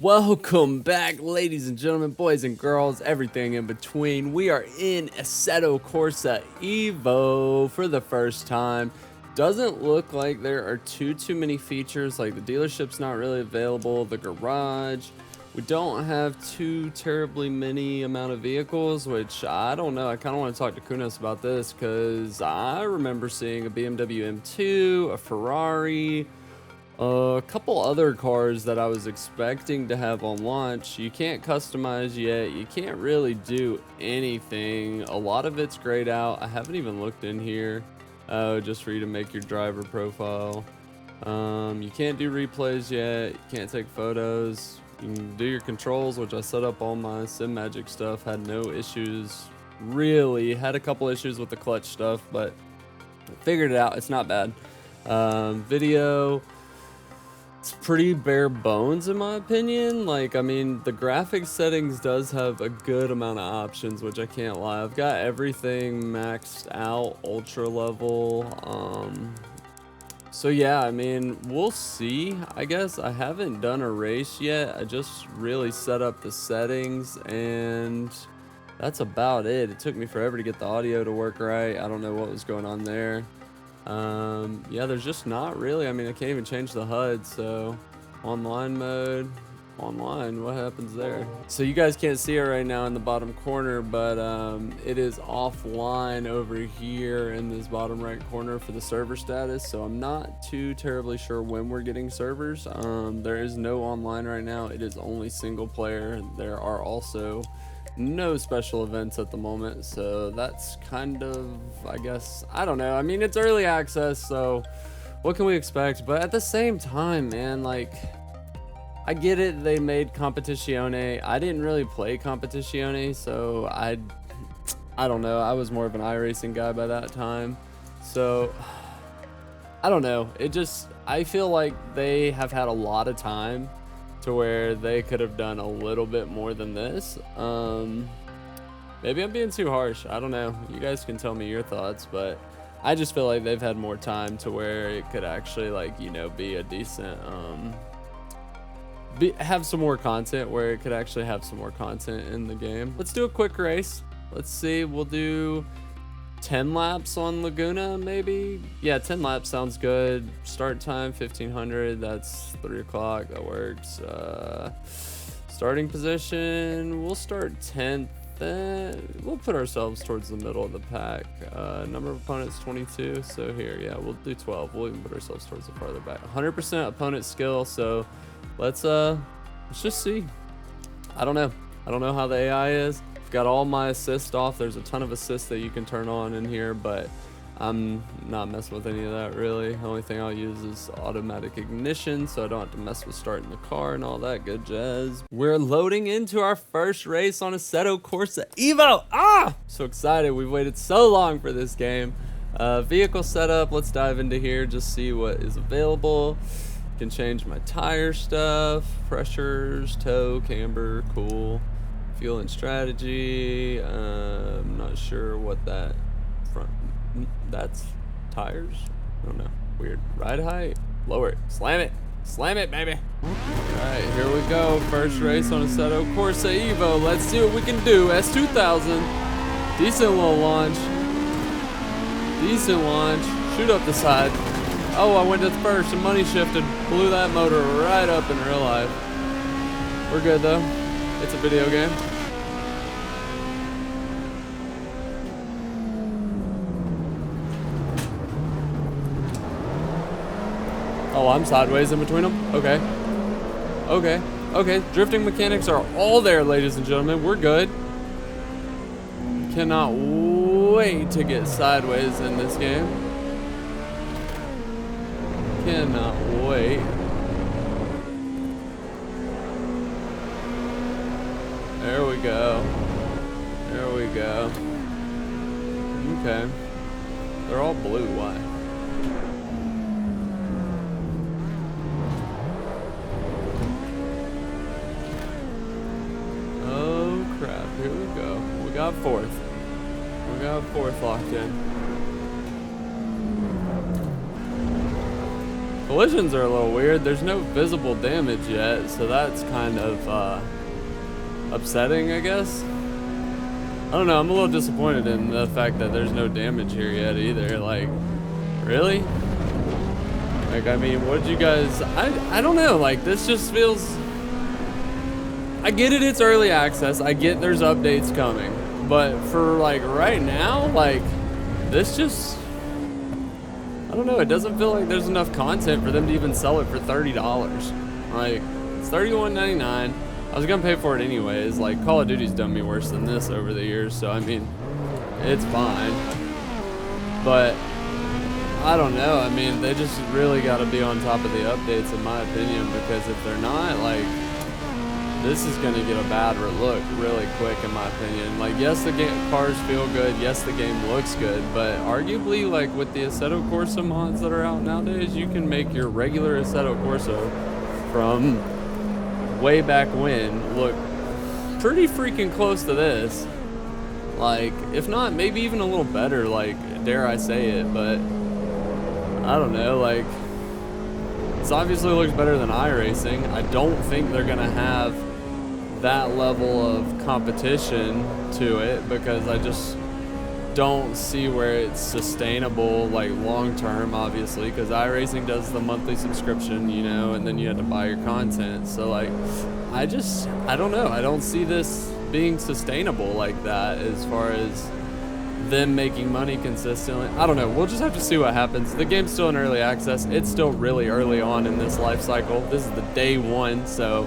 Welcome back, ladies and gentlemen, boys and girls, everything in between. We are in Assetto Corsa Evo for the first time. Doesn't look like there are too many features, like the dealership's not really available, the garage. We don't have too terribly many amount of vehicles, which I don't know. I kind of want to talk to Kunos about this because I remember seeing a BMW M2, a Ferrari, a couple other cars that I was expecting to have on launch. You can't customize yet. You can't really do anything. A lot of it's grayed out. I haven't even looked in here. Just for you to make your driver profile. You can't do replays yet. You can't take photos. You can do your controls, which I set up all my Simagic stuff. Had no issues. Really had a couple issues with the clutch stuff, but figured it out. It's not bad. Video. It's pretty bare bones in my opinion. Like, I mean, the graphics settings does have a good amount of options, which I can't lie. I've got everything maxed out, ultra level. So yeah, I mean, we'll see. I guess I haven't done a race yet. I just really set up the settings and that's about it. It took me forever to get the audio to work right. I don't know what was going on there. Yeah, there's just not really. I mean, I can't even change the HUD. So online mode, online, what happens there? So you guys can't see it right now in the bottom corner, but it is offline over here in this bottom right corner for the server status. So I'm not too terribly sure when we're getting servers. There is no online right now. It is only single player. There are also no special events at the moment, so that's kind of, I guess, I don't know. I mean, it's early access, so what can we expect? But at the same time, man, like, I get it, they made Competizione. I didn't really play Competizione, so I don't know. I was more of an iRacing guy by that time, so I don't know. It just, I feel like they have had a lot of time to where they could have done a little bit more than this. Maybe I'm being too harsh. I don't know. You guys can tell me your thoughts, but I just feel like they've had more time to where it could actually, like, you know, be a decent, have some more content where it could actually have some more content in the game. Let's do a quick race. Let's see. We'll do 10 laps on Laguna, maybe. Yeah, 10 laps sounds good. Start time 1500. That's 3 o'clock. That works. Starting position, we'll start 10th. We'll put ourselves towards the middle of the pack. Number of opponents 22. So here, yeah, we'll do 12. We'll even put ourselves towards the farther back. 100% opponent skill. So let's just see. I don't know how the AI is. Got all my assists off. There's a ton of assists that you can turn on in here, but I'm not messing with any of that really. The only thing I'll use is automatic ignition, so I don't have to mess with starting the car and all that good jazz. We're loading into our first race on Assetto Corsa Evo. So excited. We've waited so long for this game. Vehicle setup, let's dive into here, just see what is available. Can change my tire stuff, pressures, tow, camber, cool. Fuel and strategy. I'm not sure what that front. That's tires. I don't know. Weird. Ride height. Lower it. Slam it, baby. All right, here we go. First race on Assetto Corsa Evo. Let's see what we can do. S2000. Decent little launch. Decent launch. Shoot up the side. Oh, I went to first and money shifted. Blew that motor right up in real life. We're good though. It's a video game. Oh, I'm sideways in between them? Okay. Okay. Drifting mechanics are all there, ladies and gentlemen. We're good. Cannot wait to get sideways in this game. Cannot wait. There we go. Okay. They're all blue. Why? Oh crap. Here we go. We got fourth locked in. Collisions are a little weird. There's no visible damage yet, so that's kind of upsetting, I guess. I don't know, I'm a little disappointed in the fact that there's no damage here yet either. Like, really? Like, I mean, what did you guys, I don't know, like, this just feels, I get it, it's early access, I get there's updates coming, but for, like, right now, like, this just, I don't know, it doesn't feel like there's enough content for them to even sell it for $30. Like, it's $31.99. I was gonna pay for it anyways. Like, Call of Duty's done me worse than this over the years, so I mean, it's fine. But I don't know. I mean, they just really got to be on top of the updates, in my opinion, because if they're not, like, this is gonna get a bad look really quick, in my opinion. Like, yes, the cars feel good. Yes, the game looks good, but arguably, like, with the Assetto Corsa mods that are out nowadays, you can make your regular Assetto Corsa from way back when look pretty freaking close to this. Like, if not, maybe even a little better, like, dare I say it, but I don't know, like, this obviously looks better than iRacing. I don't think they're gonna have that level of competition to it, because I just don't see where it's sustainable, like, long term, obviously, because iRacing does the monthly subscription, you know, and then you have to buy your content. So, like, I don't know, I don't see this being sustainable like that as far as them making money consistently. I don't know, we'll just have to see what happens. The game's still in early access. It's still really early on in this life cycle. This is the day one, so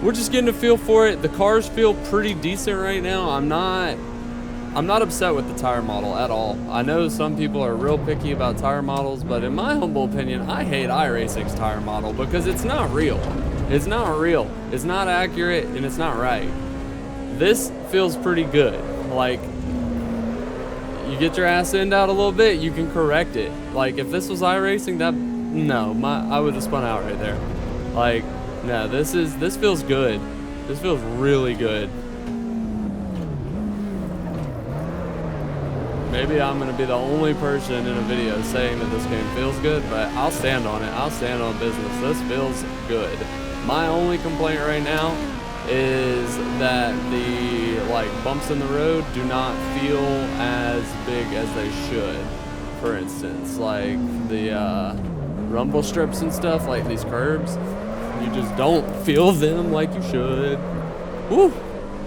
we're just getting a feel for it. The cars feel pretty decent right now. I'm not upset with the tire model at all. I know some people are real picky about tire models, but in my humble opinion, I hate iRacing's tire model because it's not real. It's not real. It's not accurate, and it's not right. This feels pretty good. Like, you get your ass end out a little bit, you can correct it. Like, if this was iRacing, I would have spun out right there. Like, no, this feels good. This feels really good. Maybe I'm gonna be the only person in a video saying that this game feels good, but I'll stand on it. I'll stand on business. This feels good. My only complaint right now is that the, like, bumps in the road do not feel as big as they should. For instance, like the rumble strips and stuff, like these curbs, you just don't feel them like you should. Woo!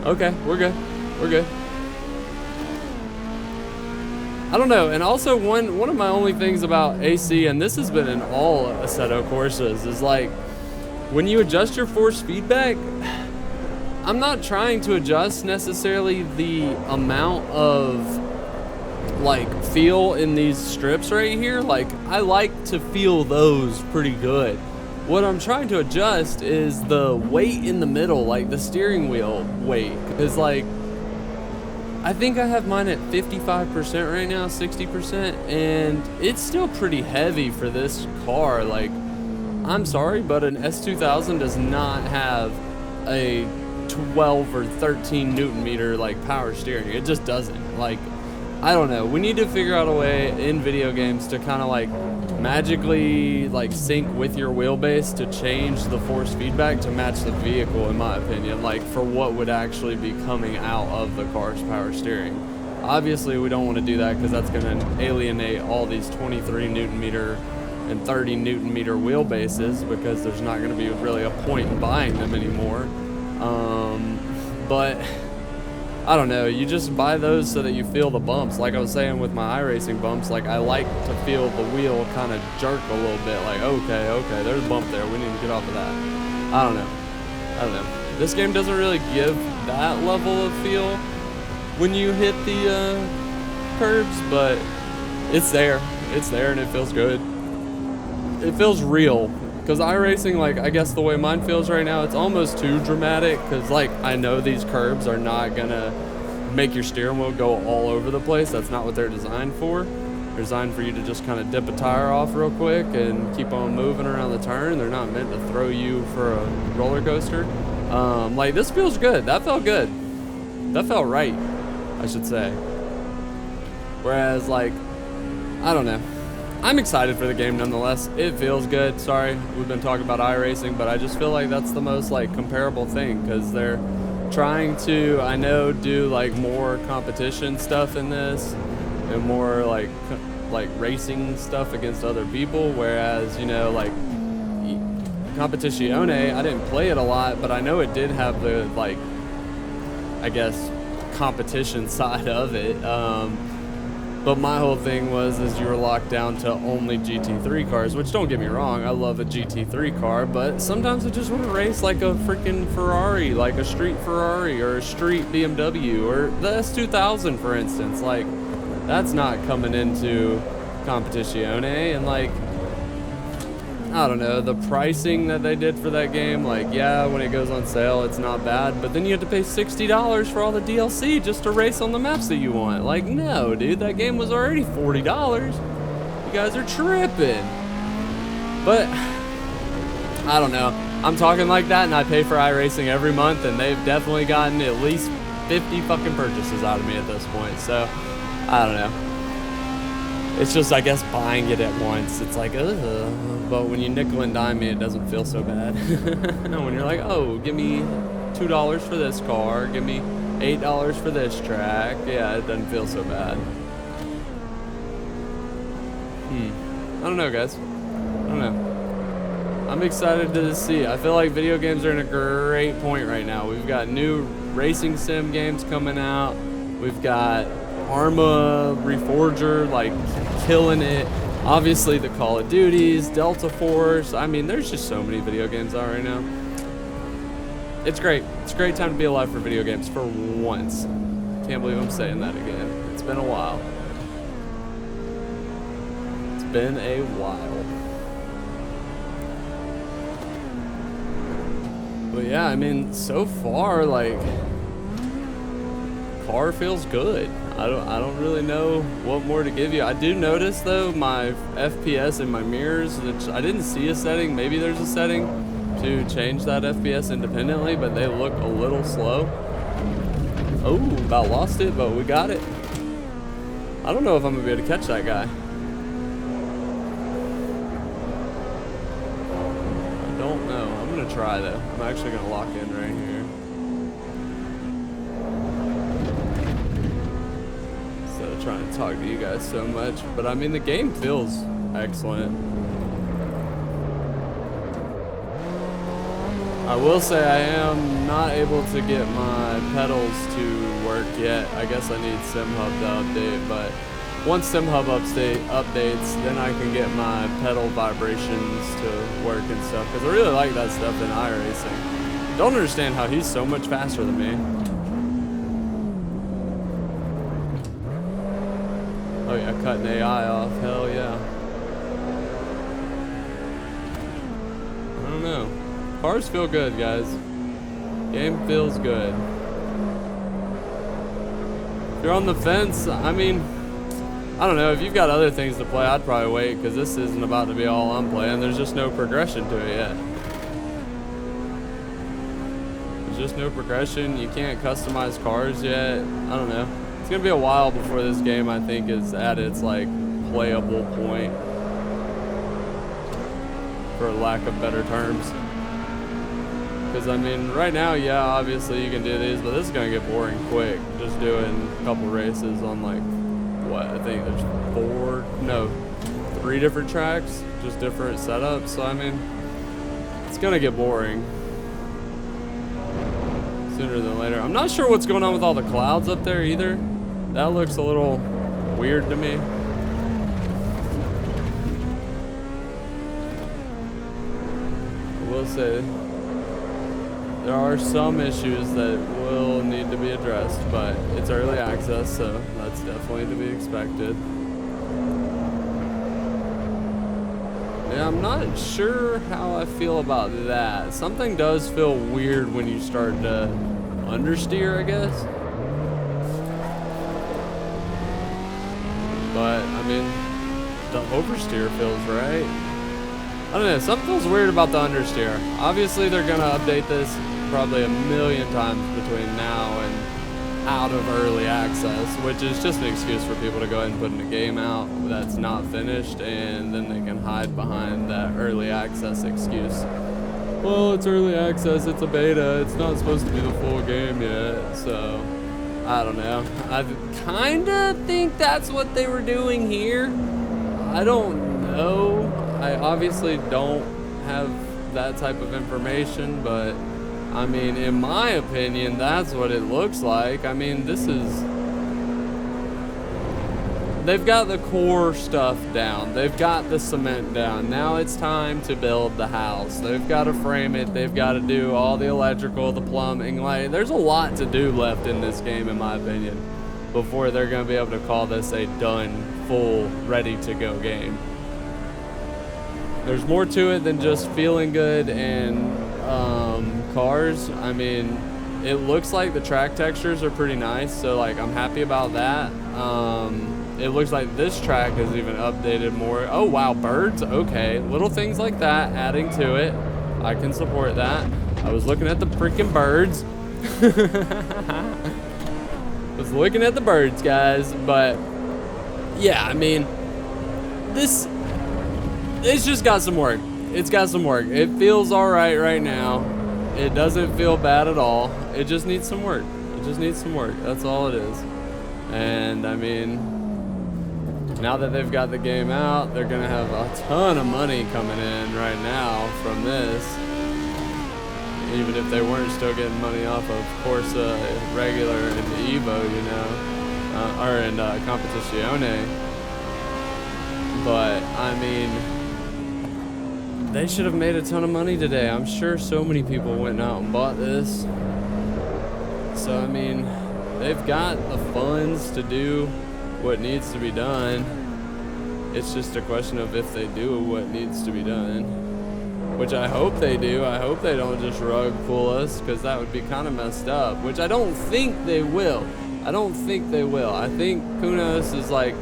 Okay, we're good. We're good. I don't know, and also one of my only things about AC, and this has been in all Assetto Corsas, is like, when you adjust your force feedback, I'm not trying to adjust necessarily the amount of, like, feel in these strips right here. Like, I like to feel those pretty good. What I'm trying to adjust is the weight in the middle, like the steering wheel weight, because, like, I think I have mine at 55% right now, 60%, and it's still pretty heavy for this car. Like, I'm sorry, but an S2000 does not have a 12 or 13 Newton meter, like, power steering. It just doesn't. Like, I don't know. We need to figure out a way in video games to kind of, like, magically, like, sync with your wheelbase to change the force feedback to match the vehicle, in my opinion, like, for what would actually be coming out of the car's power steering. Obviously, we don't want to do that because that's going to alienate all these 23 Newton meter and 30 Newton meter wheelbases, because there's not going to be really a point in buying them anymore. But I don't know, you just buy those so that you feel the bumps. Like I was saying with my iRacing bumps, like, I like to feel the wheel kind of jerk a little bit, like, okay, there's a bump there, we need to get off of that. I don't know. This game doesn't really give that level of feel when you hit the curbs, but it's there and it feels good. It feels real. Because iRacing, like, I guess the way mine feels right now, it's almost too dramatic, because, like, I know these curbs are not gonna make your steering wheel go all over the place. That's not what they're designed for. They're designed for you to just kind of dip a tire off real quick and keep on moving around the turn. They're not meant to throw you for a roller coaster. Like, this feels good. That felt good. That felt right, I should say. Whereas, like, I don't know. I'm excited for the game nonetheless. It feels good. Sorry, we've been talking about iRacing, but I just feel like that's the most like comparable thing, because they're trying to, I know, do like more competition stuff in this and more like racing stuff against other people, whereas, you know, like Competizione, I didn't play it a lot, but I know it did have the, like, I guess, competition side of it. But my whole thing was you were locked down to only GT3 cars, which, don't get me wrong, I love a GT3 car, but sometimes I just want to race like a freaking Ferrari, like a street Ferrari or a street BMW or the S2000, for instance. Like, that's not coming into Competizione. And like, I don't know, the pricing that they did for that game, like, yeah, when it goes on sale, it's not bad, but then you have to pay $60 for all the DLC just to race on the maps that you want. Like, no, dude, that game was already $40. You guys are tripping. But, I don't know. I'm talking like that, and I pay for iRacing every month, and they've definitely gotten at least 50 fucking purchases out of me at this point, so, I don't know. It's just, I guess, buying it at once. It's like, ugh. But when you nickel and dime me, it doesn't feel so bad. When you're like, oh, give me $2 for this car, give me $8 for this track. Yeah, it doesn't feel so bad. I don't know, guys. I don't know. I'm excited to see. I feel like video games are in a great point right now. We've got new racing sim games coming out. We've got Arma Reforger, like, killing it. Obviously the Call of Duties, Delta Force. I mean, there's just so many video games out right now. It's great. It's a great time to be alive for video games for once. Can't believe I'm saying that again. It's been a while. It's been a while. But yeah, I mean, so far, like, car feels good. I don't really know what more to give you. I do notice though my FPS in my mirrors, which I didn't see a setting. Maybe there's a setting to change that FPS independently, but they look a little slow. Oh, about lost it, but we got it. I don't know if I'm gonna be able to catch that guy. I don't know. I'm gonna try though. I'm actually gonna lock in right here. Trying to talk to you guys so much, but I mean, the game feels excellent. I will say I am not able to get my pedals to work yet. I guess I need SimHub to update, but once SimHub updates, then I can get my pedal vibrations to work and stuff, because I really like that stuff in iRacing. Don't understand how he's so much faster than me. Oh yeah, cutting AI off, hell yeah. I don't know. Cars feel good, guys. Game feels good. If you're on the fence, I mean, I don't know, if you've got other things to play, I'd probably wait, because this isn't about to be all I'm playing. There's just no progression to it yet. There's just no progression. You can't customize cars yet. I don't know. It's gonna be a while before this game, I think, is at its like playable point, for lack of better terms. Because I mean, right now, yeah, obviously you can do these, but this is gonna get boring quick. Just doing a couple races on like, what, I think there's 3 different tracks, just different setups. So I mean, it's gonna get boring sooner than later. I'm not sure what's going on with all the clouds up there either. That looks a little weird to me. I will say there are some issues that will need to be addressed, but it's early access, so that's definitely to be expected. Yeah, I'm not sure how I feel about that. Something does feel weird when you start to understeer, I guess. But, I mean, the oversteer feels right. I don't know, something feels weird about the understeer. Obviously, they're going to update this probably a million times between now and out of early access, which is just an excuse for people to go ahead and put in a game out that's not finished, and then they can hide behind that early access excuse. Well, it's early access, it's a beta, it's not supposed to be the full game yet, so I don't know. I kind of think that's what they were doing here. I don't know. I obviously don't have that type of information, but I mean, in my opinion, that's what it looks like. I mean, they've got the core stuff down. They've got the cement down. Now it's time to build the house. They've got to frame it. They've got to do all the electrical, the plumbing. Like, there's a lot to do left in this game, in my opinion, before they're going to be able to call this a done, full, ready-to-go game. There's more to it than just feeling good and cars. I mean, it looks like the track textures are pretty nice, so like I'm happy about that. It looks like this track is even updated more. Oh wow, birds, okay, little things like that adding to it, I can support that. I was looking at the freaking birds. Was looking at the birds, guys. But yeah, I mean, it's just got some work. It's got some work. It feels all right now. It doesn't feel bad at all. It just needs some work. It just needs some work. That's all it is. And I mean, now that they've got the game out, they're gonna have a ton of money coming in right now from this. Even if they weren't still getting money off of Corsa regular and Evo, you know, or in Competizione. But I mean, they should have made a ton of money today. I'm sure so many people went out and bought this. So, I mean, they've got the funds to do what needs to be done. It's just a question of if they do what needs to be done. Which I hope they do. I hope they don't just rug pull us, because that would be kind of messed up. Which I don't think they will. I don't think they will. I think Kunos is like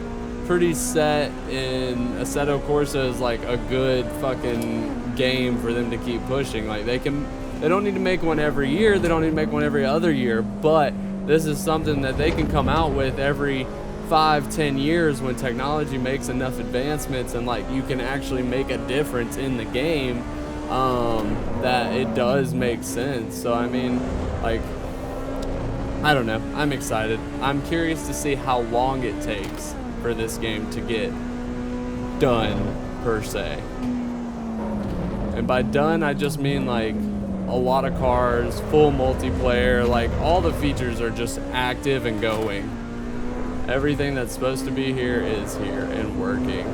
pretty set, in Assetto Corsa is like a good fucking game for them to keep pushing. Like they don't need to make one every year, they don't need to make one every other year, but this is something that they can come out with every 5-10 years when technology makes enough advancements and like you can actually make a difference in the game, that it does make sense. So I mean, like, I don't know, I'm excited. I'm curious to see how long it takes for this game to get done, per se. And by done, I just mean like a lot of cars, full multiplayer, like all the features are just active and going. Everything that's supposed to be here is here and working.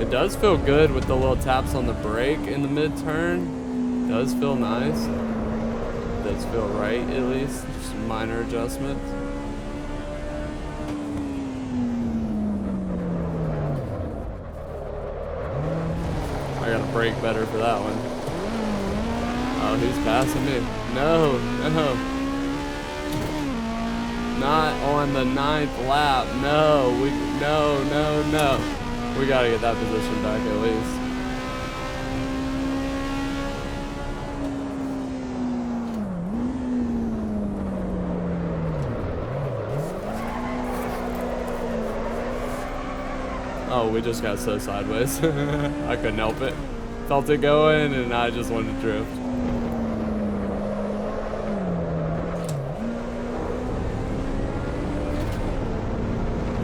It does feel good with the little taps on the brake in the mid-turn. Does feel nice. Does feel right, at least. Just minor adjustments. I gotta brake better for that one. Oh, who's passing me? No. Not on the 9th lap. No. We gotta get that position back at least. Oh, we just got so sideways. I couldn't help it. Felt it going, and I just wanted to drift.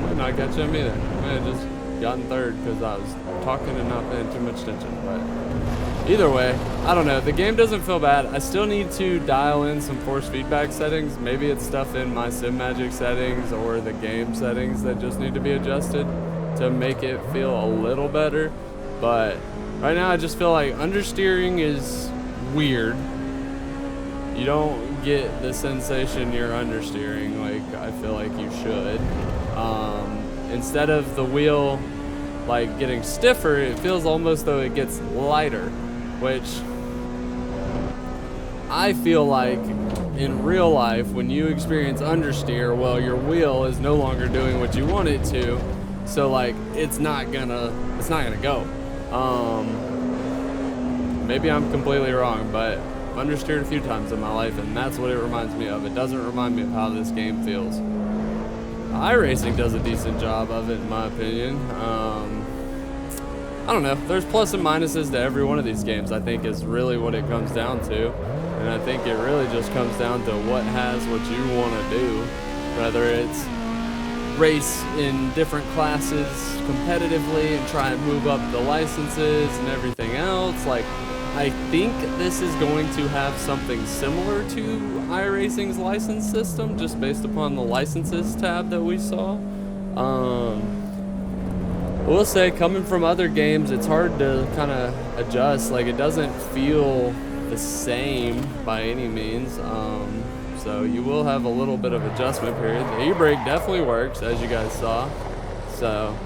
Might not catch him either. I had just gotten third because I was talking and not paying too much attention. But either way, I don't know. The game doesn't feel bad. I still need to dial in some force feedback settings. Maybe it's stuff in my Simagic settings or the game settings that just need to be adjusted to make it feel a little better. But right now I just feel like understeering is weird. You don't get the sensation you're understeering like I feel like you should. Instead of the wheel like getting stiffer, it feels almost though it gets lighter, which I feel like in real life when you experience understeer, well, your wheel is no longer doing what you want it to. So like it's not gonna go. Maybe I'm completely wrong, but understeered a few times in my life, and that's what it reminds me of. It doesn't remind me of how this game feels. iRacing does a decent job of it, in my opinion. I don't know. There's plus and minuses to every one of these games, I think, is really what it comes down to. And I think it really just comes down to what you want to do. Whether it's race in different classes competitively and try and move up the licenses and everything else. Like, I think this is going to have something similar to iRacing's license system, just based upon the licenses tab that we saw. I will say, coming from other games, it's hard to kind of adjust. Like, it doesn't feel the same by any means. So you will have a little bit of adjustment period. The e-brake definitely works, as you guys saw. So,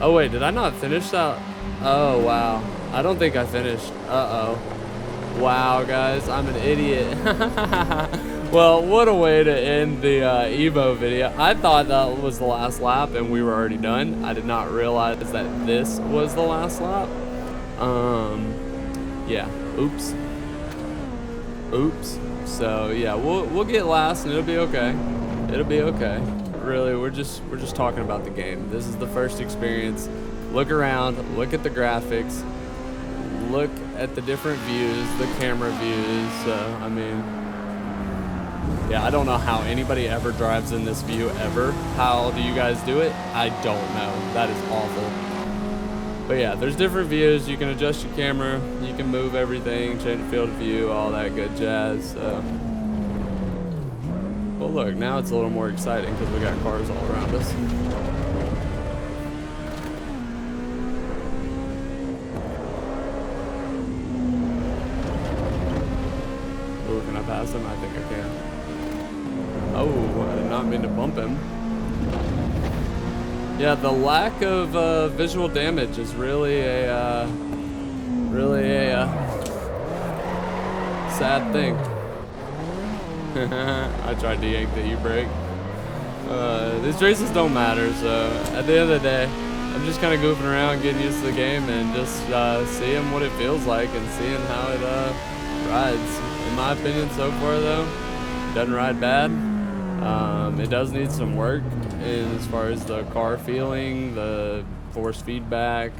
oh wait, did I not finish that? Oh wow, I don't think I finished. Wow, guys, I'm an idiot. Well, what a way to end the Evo video. I thought that was the last lap and we were already done. I did not realize that this was the last lap. Yeah, oops. So yeah, we'll get last and it'll be okay. It'll be okay. Really, we're just talking about the game. This is the first experience. Look around, look at the graphics, look at the different views, the camera views. I mean, yeah, I don't know how anybody ever drives in this view ever. How do you guys do it? I don't know. That is awful. But yeah, there's different views. You can adjust your camera, you can move everything, change the field of view, all that good jazz. Well, look, now it's a little more exciting because we got cars all around us. Oh, can I pass him? I think I can. Oh, I did not mean to bump him. Yeah, the lack of visual damage is really a sad thing. I tried to yank the e-brake. These races don't matter, so at the end of the day, I'm just kind of goofing around, getting used to the game, and just seeing what it feels like and seeing how it rides. In my opinion, so far though, it doesn't ride bad. It does need some work as far as the car feeling, the force feedback,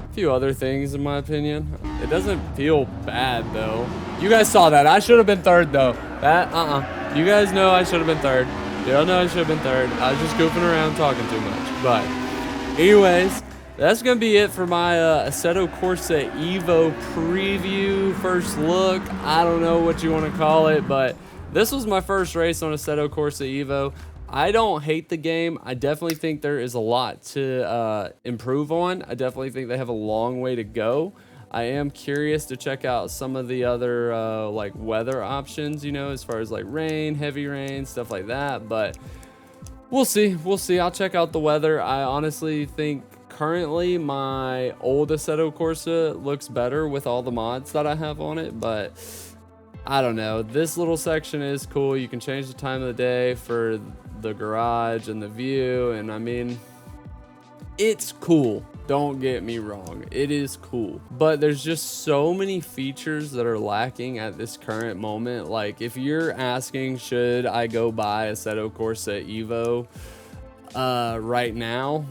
a few other things in my opinion. It doesn't feel bad though. You guys saw that. I should have been third though. That, You guys know I should have been third. Y'all know I should have been third. I was just goofing around talking too much. But anyways, that's going to be it for my Assetto Corsa Evo preview, first look. I don't know what you want to call it, but this was my first race on Assetto Corsa Evo. I don't hate the game. I definitely think there is a lot to improve on. I definitely think they have a long way to go. I am curious to check out some of the other like weather options, you know, as far as like rain, heavy rain, stuff like that. But we'll see. We'll see. I'll check out the weather. I honestly think currently my old Assetto Corsa looks better with all the mods that I have on it, but I don't know. This little section is cool. You can change the time of the day for the garage and the view, and I mean, it's cool. Don't get me wrong, it is cool, but there's just so many features that are lacking at this current moment. Like, if you're asking, should I go buy Assetto Corsa Evo right now?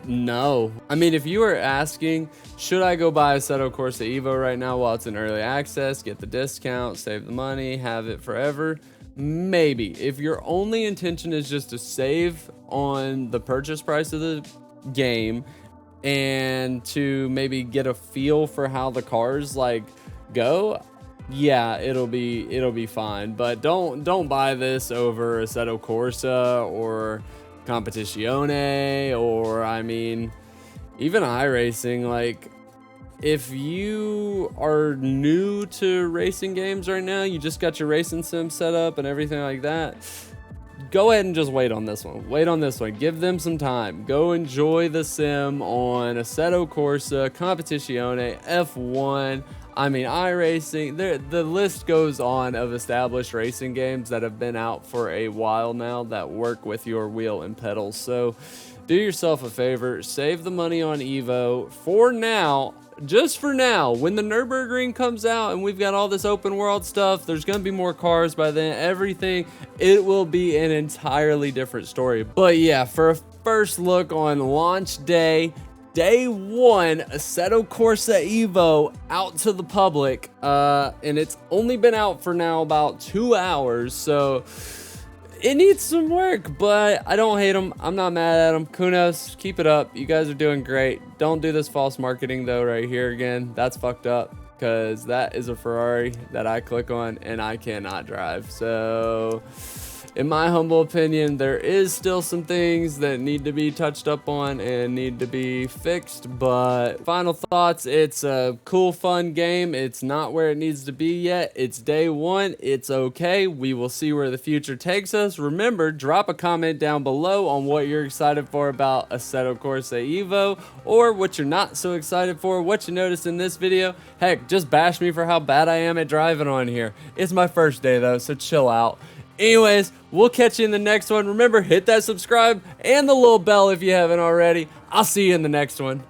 No. I mean, if you are asking, should I go buy Assetto Corsa Evo right now while it's in early access, get the discount, save the money, have it forever? Maybe. If your only intention is just to save on the purchase price of the game and to maybe get a feel for how the cars like go, yeah, it'll be fine. But don't buy this over Assetto Corsa or Competizione, or I mean even iRacing. Like, if you are new to racing games right now, you just got your racing sim set up and everything like that, go ahead and just wait on this one. Wait on this one. Give them some time. Go enjoy the sim on Assetto Corsa, Competizione, F1. I mean, iRacing. The list goes on of established racing games that have been out for a while now that work with your wheel and pedals. So do yourself a favor, save the money on Evo for now. Just for now. When the Nürburgring comes out and we've got all this open world stuff, there's gonna be more cars by then, everything, it will be an entirely different story. But yeah, for a first look on launch day, day one, Assetto Corsa Evo out to the public, and it's only been out for now about 2 hours, so it needs some work, but I don't hate them. I'm not mad at them. Kudos, keep it up. You guys are doing great. Don't do this false marketing though right here again. That's fucked up, because that is a Ferrari that I click on and I cannot drive. So in my humble opinion, there is still some things that need to be touched up on and need to be fixed, but final thoughts, it's a cool, fun game. It's not where it needs to be yet. It's day one. It's okay. We will see where the future takes us. Remember, drop a comment down below on what you're excited for about Assetto Corsa Evo, or what you're not so excited for, what you noticed in this video. Heck, just bash me for how bad I am at driving on here. It's my first day though, so chill out. Anyways, we'll catch you in the next one. Remember, hit that subscribe and the little bell if you haven't already. I'll see you in the next one.